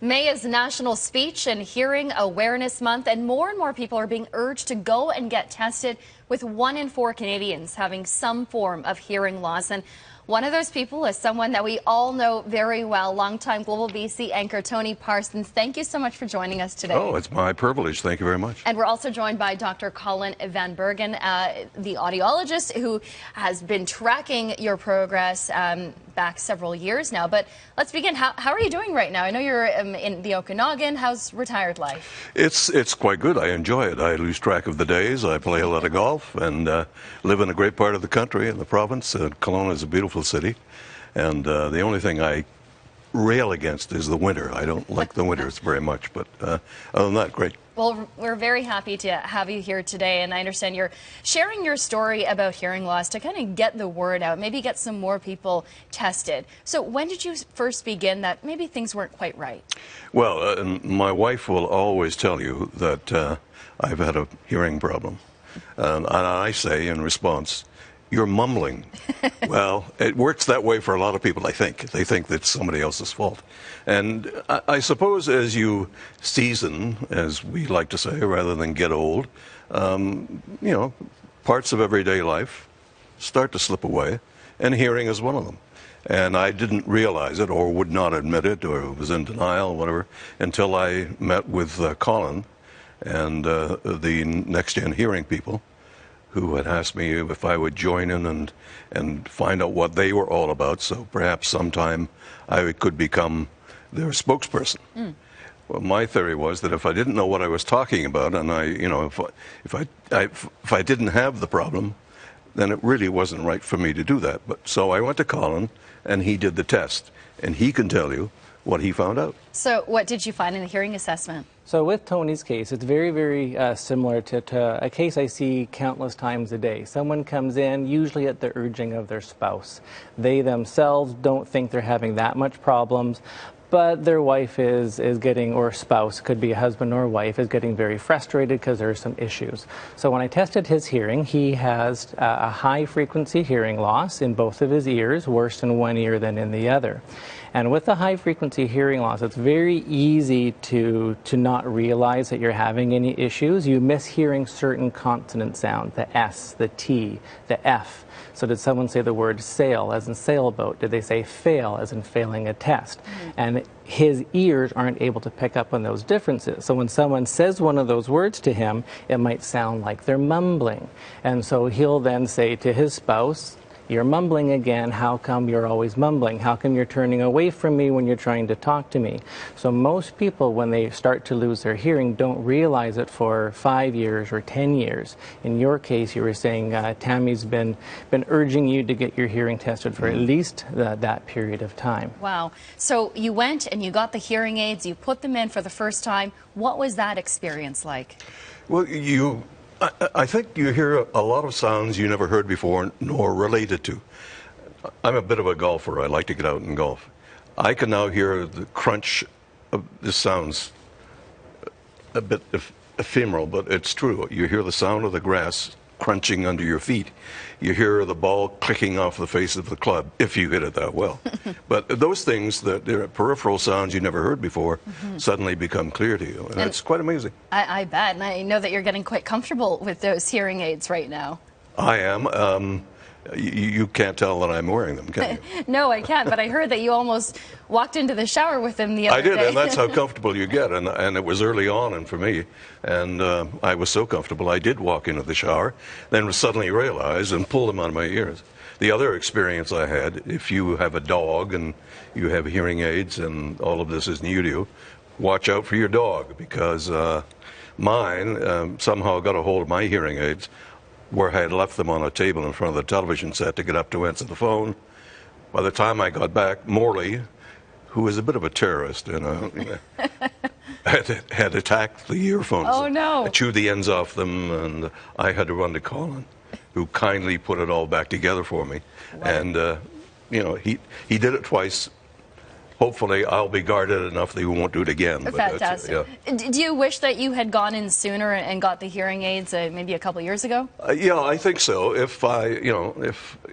May is National Speech and Hearing Awareness Month, and more people are being urged to go and get tested, with 1 in 4 Canadians having some form of hearing loss. And one of those people is someone that we all know very well, longtime Global BC anchor Tony Parsons. Thank you so much for joining us today. Oh, it's my privilege. Thank you very much. And we're also joined by Dr. Colin Van Bergen, the audiologist who has been tracking your progress back several years now. But let's begin. How are you doing right now? I know you're in the Okanagan. How's retired life? It's quite good. I enjoy it. I lose track of the days. I play a lot of golf and live in a great part of the country, in the province. Kelowna is a beautiful city. And the only thing I rail against is the winter. I don't like the winters very much. But other than that, great. Well, we're very happy to have you here today, and I understand you're sharing your story about hearing loss to kind of get the word out, maybe get some more people tested. So when did you first begin that maybe things weren't quite right? Well, my wife will always tell you that I've had a hearing problem. And I say in response, "You're mumbling." Well, it works that way for a lot of people, I think. They think that's somebody else's fault. And I suppose as you season, as we like to say, rather than get old, parts of everyday life start to slip away, and hearing is one of them. And I didn't realize it, or would not admit it, or was in denial, or whatever, until I met with Colin and the Next Gen Hearing people, who had asked me if I would join in and find out what they were all about, so perhaps sometime I could become their spokesperson. Well, my theory was that if I didn't know what I was talking about, and if I didn't have the problem, then it really wasn't right for me to do that. But so I went to Colin, and he did the test, and he can tell you what he found out. So what did you find in the hearing assessment? So with Tony's case, it's very similar to a case I see countless times a day. Someone comes in, usually at the urging of their spouse. They themselves don't think they're having that much problems, but their wife is getting, or spouse, could be a husband or wife, is getting very frustrated because there are some issues. So when I tested his hearing, he has a high-frequency hearing loss in both of his ears, worse in one ear than in the other. And with the high-frequency hearing loss, it's very easy to not realize that you're having any issues. You miss hearing certain consonant sounds, the S, the T, the F. So did someone say the word sail, as in sailboat? Did they say fail, as in failing a test? And his ears aren't able to pick up on those differences. So when someone says one of those words to him, it might sound like they're mumbling. And so he'll then say to his spouse, "You're mumbling again. How come you're always mumbling? How come you're turning away from me when you're trying to talk to me?" So most people, when they start to lose their hearing, don't realize it for 5 years or 10 years. In your case, you were saying Tammy's been urging you to get your hearing tested for at least that period of time. Wow. So you went and you got the hearing aids, you put them in for the first time. What was that experience like? Well, I think you hear a lot of sounds you never heard before, nor related to. I'm a bit of a golfer. I like to get out and golf. I can now hear the crunch of this. Sounds a bit ephemeral, but it's true. You hear the sound of the grass crunching under your feet. You hear the ball clicking off the face of the club, if you hit it that well. But those things, that they're peripheral sounds you never heard before, suddenly become clear to you. And it's quite amazing. I bet. And I know that you're getting quite comfortable with those hearing aids right now. I am. You can't tell that I'm wearing them, can you? No, I can't, but I heard that you almost walked into the shower with them the other day. I did, and that's how comfortable you get, and it was early on and for me, and I was so comfortable I did walk into the shower, then suddenly realized and pulled them out of my ears. The other experience I had, if you have a dog and you have hearing aids and all of this is new to you, watch out for your dog, because mine somehow got a hold of my hearing aids, where I had left them on a table in front of the television set to get up to answer the phone. By the time I got back, Morley, who is a bit of a terrorist, had attacked the earphones. Oh, no. I chewed the ends off them, and I had to run to Colin, who kindly put it all back together for me. Wow. And, he did it twice. hopefully I'll be guarded enough that you won't do it again. But Fantastic. Do you wish that you had gone in sooner and got the hearing aids maybe a couple years ago? Yeah, I think so. If I,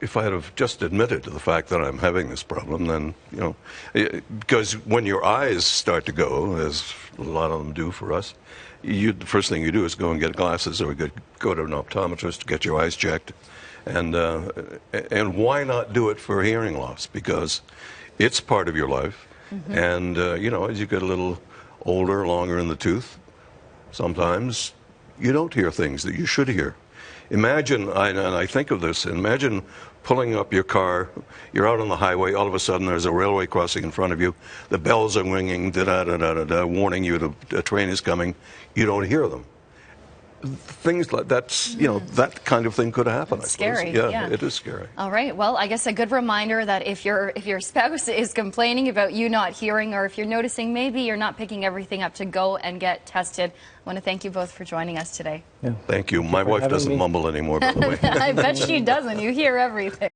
if I had have just admitted to the fact that I'm having this problem, then, because when your eyes start to go, as a lot of them do for us, the first thing you do is go and get glasses or go to an optometrist to get your eyes checked. And why not do it for hearing loss? Because it's part of your life. And, as you get a little older, longer in the tooth, sometimes you don't hear things that you should hear. Imagine, and I think of this, imagine pulling up your car, you're out on the highway, all of a sudden there's a railway crossing in front of you, the bells are ringing, da-da-da-da-da, warning you a train is coming, you don't hear them. Things like that's, that kind of thing could happen. It's scary. Yeah, it is scary. All right. Well, I guess a good reminder that if your spouse is complaining about you not hearing, or if you're noticing maybe you're not picking everything up, to go and get tested. I want to thank you both for joining us today. Yeah. Thank you. My wife doesn't mumble anymore, by the way. I bet she doesn't. You hear everything.